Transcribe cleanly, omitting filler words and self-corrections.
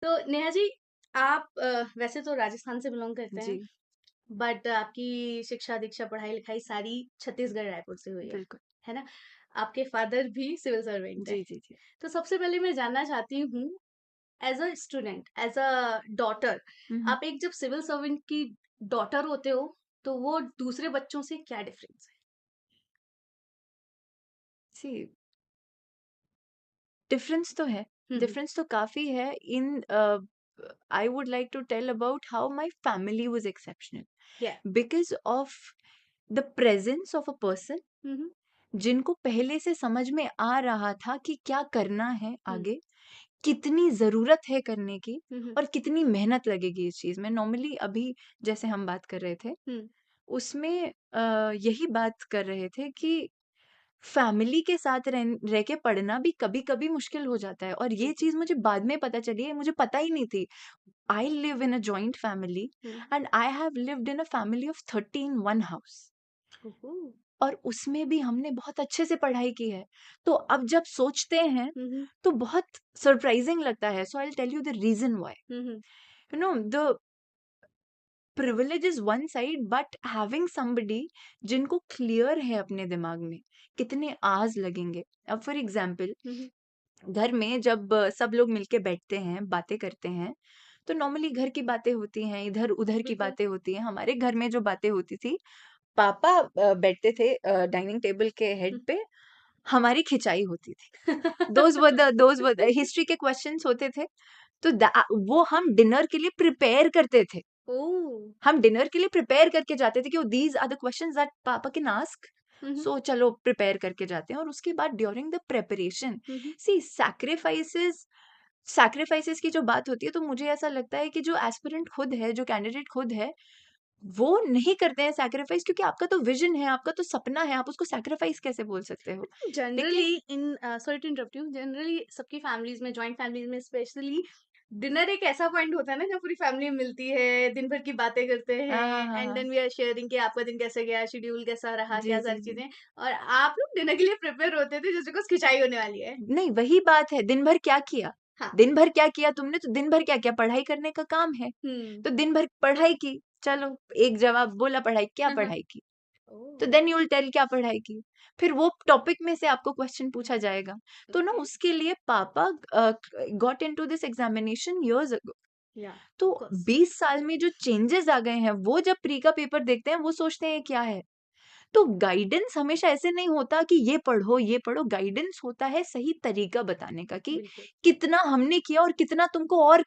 तो नेहा जी, आप वैसे तो राजस्थान से बिलोंग करते हैं, जी, बट आपकी शिक्षा दीक्षा पढ़ाई लिखाई सारी छत्तीसगढ़ रायपुर से हुई बिल्कुल। है ना? आपके फादर भी सिविल सर्वेंट है। जी, जी, जी। तो सबसे पहले मैं जानना चाहती हूँ, as a student, as a daughter, हुँ, हुँ। आप एक जब सिविल सर्वेंट की डॉटर होते हो, तो वो दूसरे बच्चों से क्या डिफरेंस है? सी डिफरेंस तो है, हम्म। डिफरेंस तो काफ़ी है इन I would like to tell about how my family was exceptional या। Because of the presence of a person hmm. जिनको पहले से समझ में आ रहा था कि क्या करना है हम्म। आगे, कितनी ज़रूरत है करने की हम्म। और कितनी मेहनत लगेगी इस चीज़ में। नॉर्मली अभी जैसे हम बात कर रहे थे, हम्म। उसमें यही बात कर रहे थे कि फैमिली के साथ रह के पढ़ना भी कभी-कभी मुश्किल हो जाता है और ये बिल्कुल। चीज़ मुझे बाद में पता चली है, मुझे पता ही नहीं थी। I live in a joint family hmm. And I have lived in a family of 13 in one house ओहो। और उसमें भी हमने बहुत अच्छे से पढ़ाई की है। तो अब जब सोचते हैं, हम्म। तो बहुत सरप्राइजिंग लगता है। So I will tell you the reason why. Hmm. You know the privilege is one side but having somebody जिनको क्लियर है अपने दिमाग में, कितने आज़ लगेंगे। अब फॉर एग्ज़ाम्पल हम्म। घर में जब सब लोग मिलके बैठते हैं, बातें करते हैं, तो नॉर्मली घर की बातें होती हैं, इधर-उधर की बिल्कुल। बातें होती हैं। हमारे घर में जो बातें होती थी, पापा बैठते थे डाइनिंग टेबल के हेड हम्म। पे, हमारी खिंचाई होती थी। दोज़ वर द हिस्ट्री के क्वेश्चन्स होते थे, तो वो हम डिनर के लिए प्रिपेयर करते थे। ओह! हम डिनर के लिए प्रिपेयर करके जाते थे कि these are the questions that papa can ask. हुँ, हुँ। सो चलो प्रिपेयर करके जाते हैं और उसके बाद ड्यूरिंग द प्रिपरेशन हुँ, हुँ। सी सैक्रिफाइसेस की जो बात होती है, तो मुझे ऐसा लगता है कि जो एस्पिरेंट खुद है, जो कैंडिडेट खुद है, वो नहीं करते हैं सैक्रिफाइस क्योंकि आपका तो विजन है, आपका तो सपना है, आप उसको सैक्रिफाइस कैसे बोल सकते हो? लेकिन generally sorry to interrupt you, generally सबकी फैमिलीज़ में, जॉइंट फैमिलीज़ में स्पेशली, डिनर एक ऐसा पॉइंट होता है ना, जब पूरी फैमिली मिलती है, दिन भर की बातें करते हाँ, हाँ, हैं हाँ, एंड हाँ। देन वी आर शेयरिंग कि आपका दिन कैसे गया, शेड्यूल कैसा रहा, जी, क्या जी, सारी जी। चीज़ें। और आप लोग डिनर के लिए प्रिपेयर होते थे जस्ट बिकॉज़ खिंचाई होने वाली है। नहीं, वही बात है, दिन भर क्या किया? हाँ। दिन भर क्या किया तुमने? तो दिन भर क्या किया? पढ़ाई करने का काम है। हुँ। तो दिन भर पढ़ाई की, चलो एक जवाब बोला पढ़ाई, क्या हाँ, हाँ। पढ़ाई की? तो ओह! देन यू विल टेल क्या पढ़ाई की। फिर वो टॉपिक में से आपको क्वेश्चन पूछा जाएगा। तो ना ओके। उसके लिए पापा got into this examination years ago. या, तो ऑफ कोर्स। 20 साल में जो चेंजेस आ गए हैं, वो जब प्री का पेपर देखते हैं, वो सोचते हैं ये क्या है? तो गाइडेंस हमेशा ऐसे नहीं होता कि ये पढ़ो, गाइडेंस होता है सही तरीका बताने का कि बिल्कुल। कितना हमने किया और कितना तुमको और